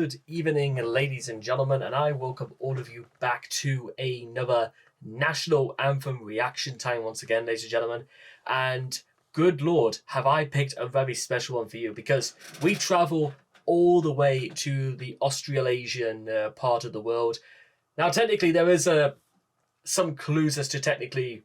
Good evening, ladies and gentlemen, and I welcome all of you back to another national anthem reaction time once again, ladies and gentlemen. And good Lord, have I picked a very special one for you, because we travel all the way to the Australasian part of the world. Now, technically, there is some clues as to technically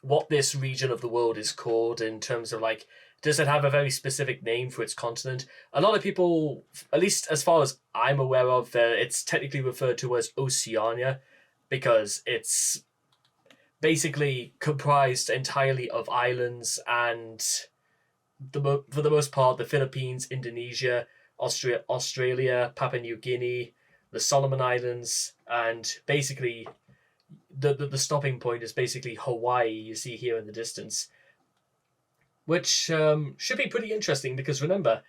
what this region of the world is called in terms of, like, does it have a very specific name for its continent? A lot of people, at least as far as I'm aware of, it's technically referred to as Oceania because it's basically comprised entirely of islands, and for the most part, the Philippines, Indonesia, Australia, Papua New Guinea, the Solomon Islands, and basically the stopping point is basically Hawaii, you see here in the distance. Which should be pretty interesting because remember,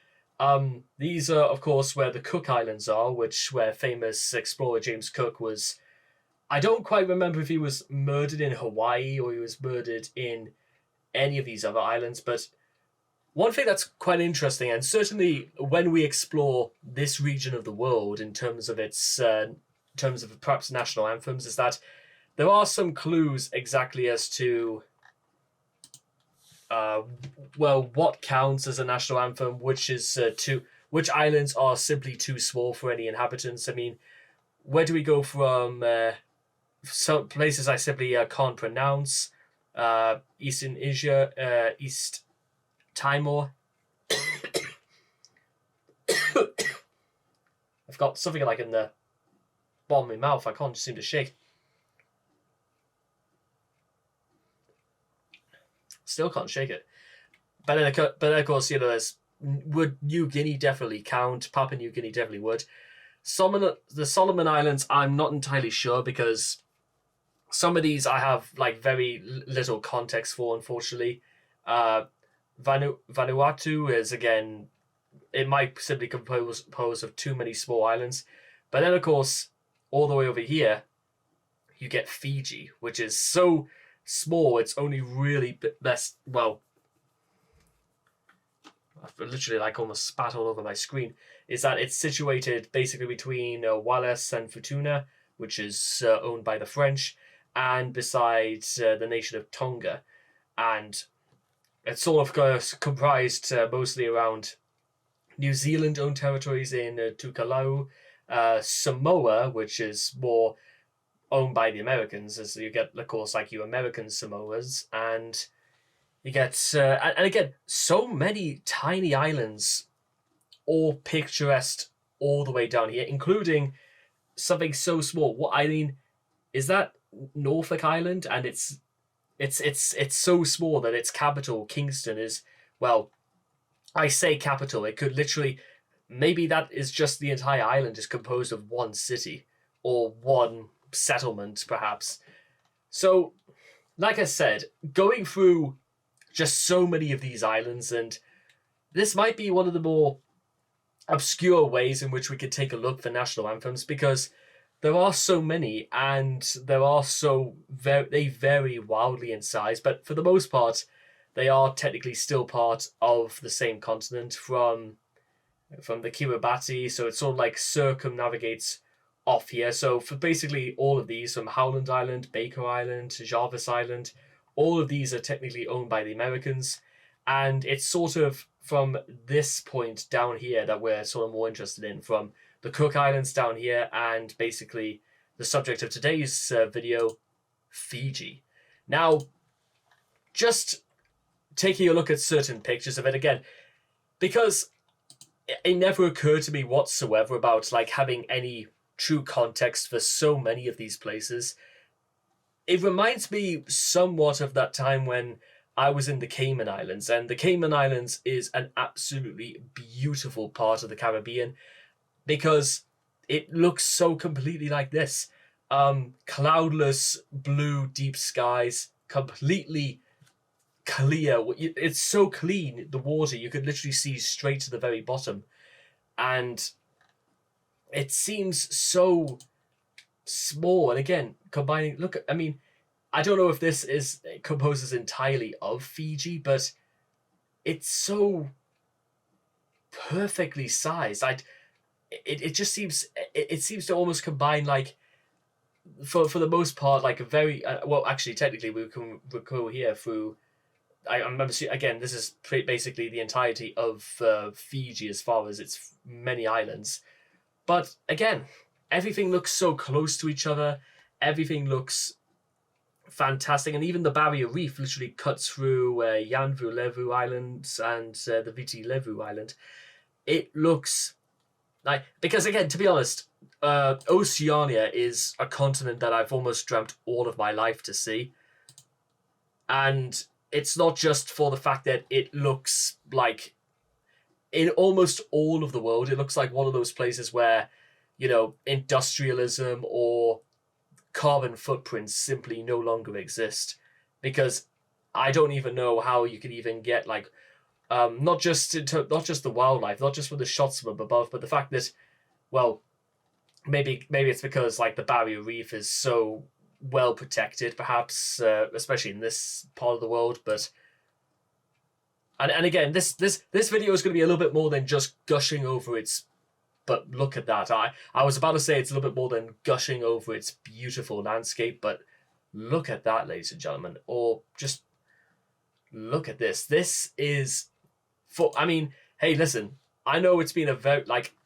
these are, of course, where the Cook Islands are, where famous explorer James Cook was. I don't quite remember if he was murdered in Hawaii or he was murdered in any of these other islands, but one thing that's quite interesting, and certainly when we explore this region of the world in terms of its, in terms of perhaps national anthems, is that there are some clues exactly as to what counts as a national anthem, which islands are simply too small for any inhabitants. I mean, where do we go from? Some places I simply can't pronounce. Eastern Asia, East Timor. I've got something like in the bottom of my mouth. I can't seem to shake. Still can't shake it. But then of course, would New Guinea definitely count? Papua New Guinea definitely would. The Solomon Islands, I'm not entirely sure because some of these I have like very little context for, unfortunately. Vanuatu is, again, it might simply compose of too many small islands. But then of course, all the way over here, you get Fiji, which is so small, it's only really less, well, I've literally like almost spat all over my screen, is that it's situated basically between Wallis and Futuna, which is owned by the French, and besides the nation of Tonga. And it's sort of comprised mostly around New Zealand-owned territories in Tuvalu, Samoa, which is more owned by the Americans, as you get, of course, like your American Samoas, and you get, and again, so many tiny islands, all picturesque all the way down here, including something so small. What I mean is that Norfolk Island, and it's so small that its capital, Kingston, is, well, I say capital, it could literally, maybe that is just the entire island is composed of one city or one settlement, perhaps. So, like I said, going through just so many of these islands, and this might be one of the more obscure ways in which we could take a look for national anthems, because there are so many, and they vary wildly in size, but for the most part, they are technically still part of the same continent from the Kiribati, so it sort of like circumnavigates off here. So for basically all of these, from Howland Island, Baker Island, Jarvis Island, all of these are technically owned by the Americans, and it's sort of from this point down here that we're sort of more interested in, from the Cook Islands down here, and basically the subject of today's video, Fiji. Now, just taking a look at certain pictures of it again, because it never occurred to me whatsoever about like having any true context for so many of these places. It reminds me somewhat of that time when I was in the Cayman Islands, and the Cayman Islands is an absolutely beautiful part of the Caribbean because it looks so completely like this. Cloudless blue deep skies, completely clear. It's so clean, the water, you could literally see straight to the very bottom. And it seems so small. And again, combining, look, I mean, I don't know if this composes entirely of Fiji, but it's so perfectly sized. it just seems it seems to almost combine like for the most part like a very well actually technically we can go here through. I remember again. This is basically the entirety of Fiji as far as its many islands, but again, everything looks so close to each other. Everything looks fantastic, and even the barrier reef literally cuts through Yanvu Levu Island and the Viti Levu Island. It looks like, because again, to be honest, Oceania is a continent that I've almost dreamt all of my life to see, and it's not just for the fact that it looks like, in almost all of the world, it looks like one of those places where, industrialism or carbon footprints simply no longer exist. Because I don't even know how you can even get like, not just the wildlife, not just with the shots from above, but the fact that, well, maybe it's because like the barrier reef is so well protected, perhaps, especially in this part of the world. But and again, this video is going to be a little bit more than just gushing over its. But look at that! I was about to say it's a little bit more than gushing over its beautiful landscape, but look at that, ladies and gentlemen, or just look at this. This is hey, listen. I know it's been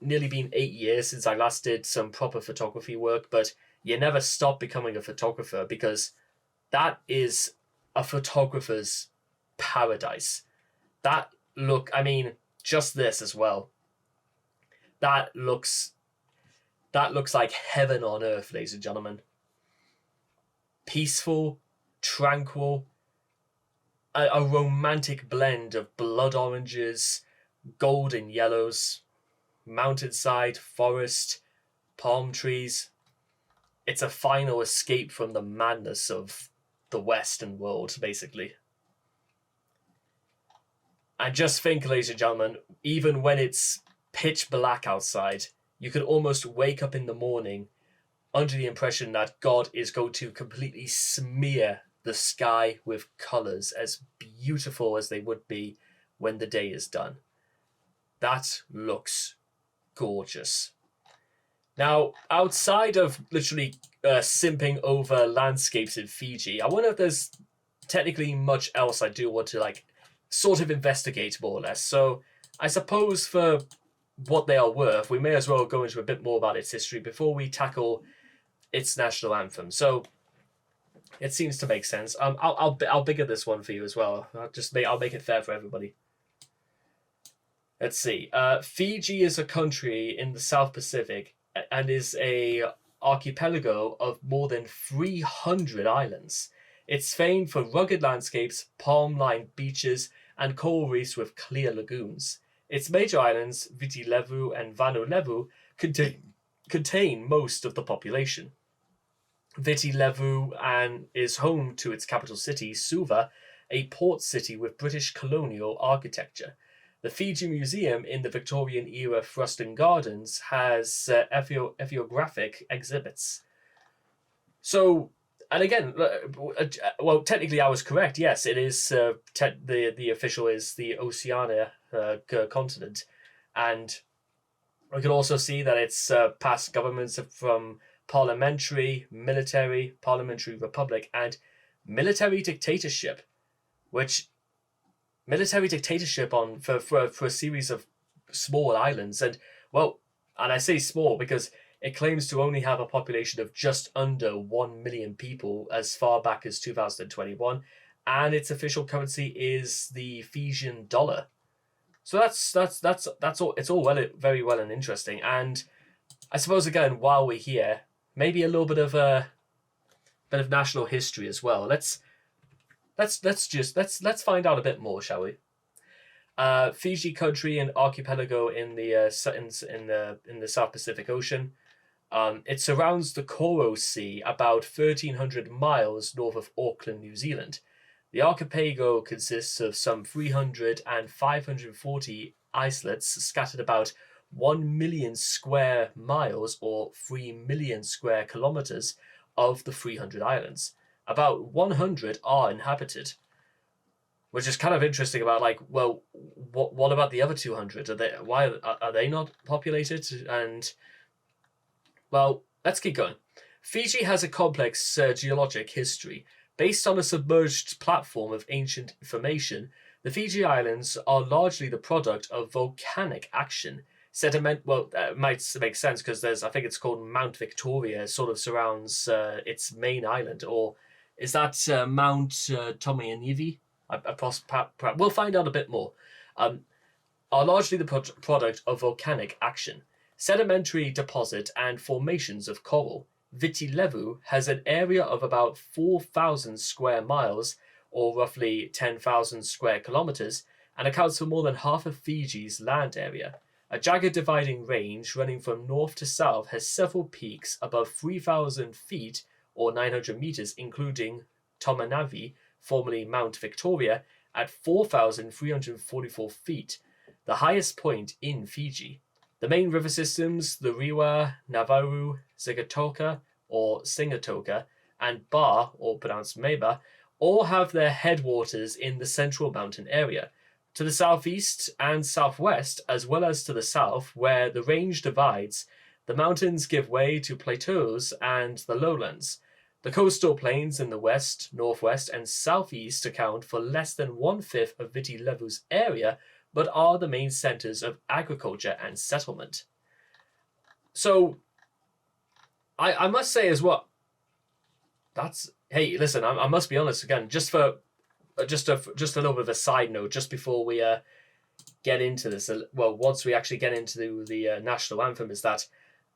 nearly been 8 years since I last did some proper photography work, but you never stop becoming a photographer, because that is a photographer's paradise. Just this as well. That looks like heaven on earth, ladies and gentlemen. Peaceful, tranquil, a romantic blend of blood oranges, golden yellows, mountainside, forest, palm trees. It's a final escape from the madness of the Western world, basically. And just think, ladies and gentlemen, even when it's pitch black outside, you could almost wake up in the morning under the impression that God is going to completely smear the sky with colours as beautiful as they would be when the day is done. That looks gorgeous. Now, outside of literally simping over landscapes in Fiji, I wonder if there's technically much else I do want to sort of investigate more or less. So I suppose for what they are worth, we may as well go into a bit more about its history before we tackle its national anthem. So it seems to make sense. I'll bigger this one for you as well. I'll make it fair for everybody. Let's see. Fiji is a country in the South Pacific and is a archipelago of more than 300 islands. It's famed for rugged landscapes, palm-lined beaches, and coral reefs with clear lagoons. Its major islands, Viti Levu and Vanuatu, contain most of the population. Viti Levu is home to its capital city, Suva, a port city with British colonial architecture. The Fiji Museum in the Victorian-era Fruston Gardens has ethnographic exhibits. So, and again, well, technically I was correct. Yes, it is. The official is the Oceania continent, and we can also see that it's past governments from parliamentary, military, parliamentary republic, and military dictatorship, military dictatorship for a series of small islands. And I say small because it claims to only have a population of just under 1 million people as far back as 2021, and its official currency is the Fijian dollar. So that's all. It's all very well and interesting. And I suppose again, while we're here, maybe a little bit of national history as well. Let's find out a bit more, shall we? Fiji country and archipelago in the South Pacific Ocean. It surrounds the Koro Sea, about 1,300 miles north of Auckland, New Zealand. The archipelago consists of some 300 and 540 islets scattered about 1 million square miles or 3 million square kilometers of the 300 islands. About 100 are inhabited. which is kind of interesting about like, well, what about the other 200? Are they not populated? And well, let's keep going. Fiji has a complex geologic history. Based on a submerged platform of ancient formation, the Fiji Islands are largely the product of volcanic action. Sediment, well, it might make sense because I think it's called Mount Victoria, sort of surrounds its main island. Or is that Mount Tomianivi? We'll find out a bit more. Are largely the product of volcanic action, sedimentary deposit, and formations of coral. Viti Levu has an area of about 4,000 square miles, or roughly 10,000 square kilometers, and accounts for more than half of Fiji's land area. A jagged dividing range running from north to south has several peaks above 3,000 feet or 900 meters, including Tomanavi, formerly Mount Victoria, at 4,344 feet, the highest point in Fiji. The main river systems, the Rewa, Navaru, Sigatoka, or Singatoka, and Ba, or pronounced Meba, all have their headwaters in the central mountain area. To the southeast and southwest, as well as to the south, where the range divides, the mountains give way to plateaus and the lowlands. The coastal plains in the west, northwest, and southeast account for less than 1/5 of Viti Levu's area, but are the main centers of agriculture and settlement. So, I must say as well, hey, listen, I must be honest again, just a little bit of a side note, just before we get into this. Well, once we actually get into the national anthem, is that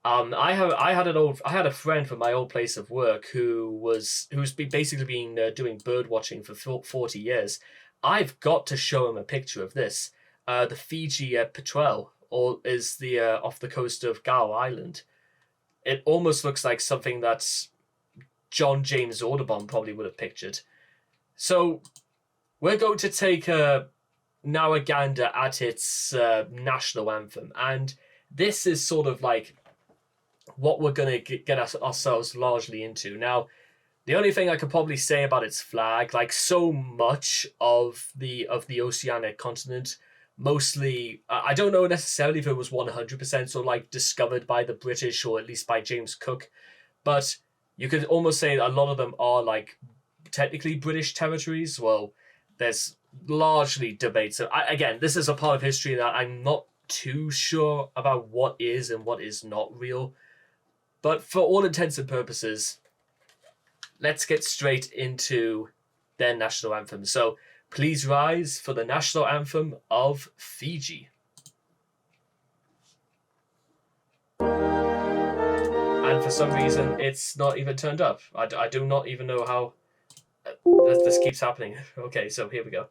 I had a friend from my old place of work who's basically been doing bird watching for 40 years. I've got to show him a picture of this. The Fiji petrel, or is the off the coast of Gow Island. It almost looks like something that John James Audubon probably would have pictured. So we're going to take now a gander at its national anthem, and this is sort of like what we're going to get ourselves largely into. Now, the only thing I could probably say about its flag, like so much of the oceanic continent, mostly, I don't know necessarily if it was 100% sort of like discovered by the British or at least by James Cook, but you could almost say a lot of them are like technically British territories. Well, there's largely debate. So again, this is a part of history that I'm not too sure about what is and what is not real. But for all intents and purposes, let's get straight into their national anthem. So please rise for the national anthem of Fiji. And for some reason, it's not even turned up. I do not even know how this keeps happening. Okay, so here we go.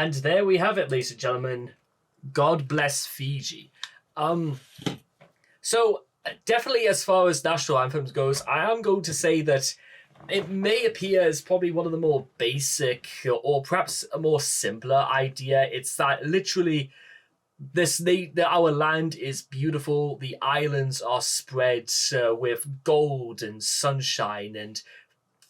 And there we have it, ladies and gentlemen. God bless Fiji. So definitely, as far as national anthems goes, I am going to say that it may appear as probably one of the more basic, or perhaps a more simpler idea. It's that literally our land is beautiful. The islands are spread with gold and sunshine and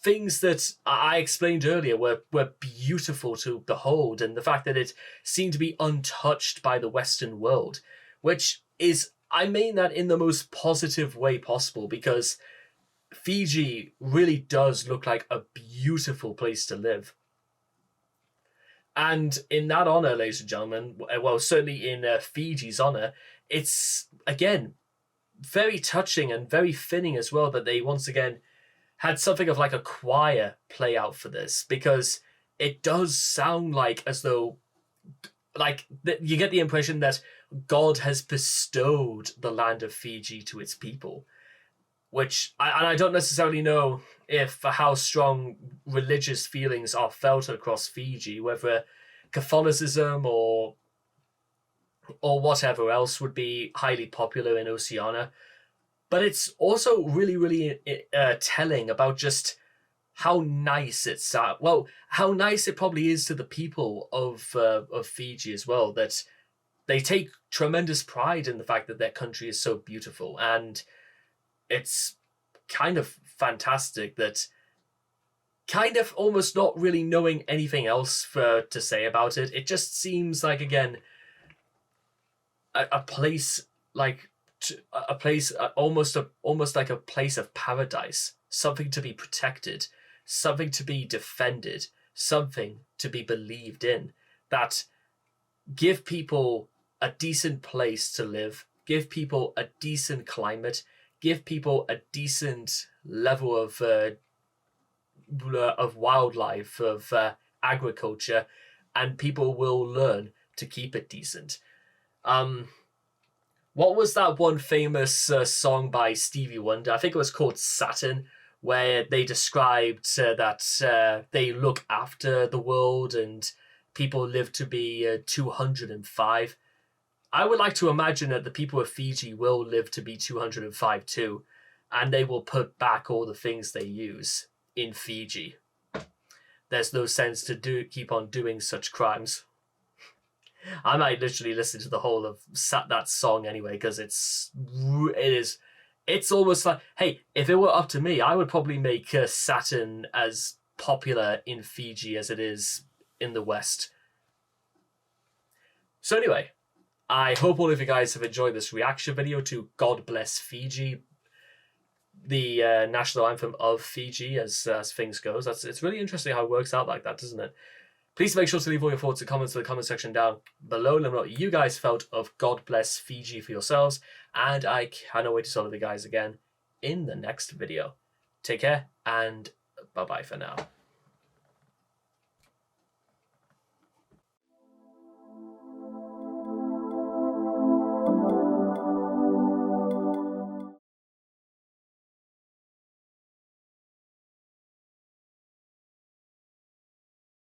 things that I explained earlier were beautiful to behold, and the fact that it seemed to be untouched by the Western world, which is, I mean that in the most positive way possible, because Fiji really does look like a beautiful place to live. And in that honor, ladies and gentlemen, well, certainly in Fiji's honor, it's, again, very touching and very fitting as well that they once again had something of like a choir play out for this, because it does sound like as though, like, you get the impression that God has bestowed the land of Fiji to its people, which I don't necessarily know if how strong religious feelings are felt across Fiji, whether Catholicism or whatever else would be highly popular in Oceania. But it's also really, really telling about just how nice it's how nice it probably is to the people of Fiji as well, that they take tremendous pride in the fact that their country is so beautiful. And it's kind of fantastic that, kind of almost not really knowing anything else to say about it, it just seems like, again, a place like a place almost like a place of paradise, something to be protected, something to be defended, something to be believed in, that give people a decent place to live, give people a decent climate, give people a decent level of wildlife, of agriculture, and people will learn to keep it decent. What was that one famous song by Stevie Wonder? I think it was called Saturn, where they described that they look after the world and people live to be 205. I would like to imagine that the people of Fiji will live to be 205 too, and they will put back all the things they use in Fiji. There's no sense to keep on doing such crimes. I might literally listen to the whole of that song anyway, because it's almost like, hey, if it were up to me, I would probably make Saturn as popular in Fiji as it is in the West. So anyway, I hope all of you guys have enjoyed this reaction video to God Bless Fiji, the national anthem of Fiji, as things goes. It's really interesting how it works out like that, doesn't it? Please make sure to leave all your thoughts and comments in the comment section down below. Let me know what you guys felt of God Bless Fiji for yourselves. And I cannot wait to talk to you guys again in the next video. Take care and bye-bye for now.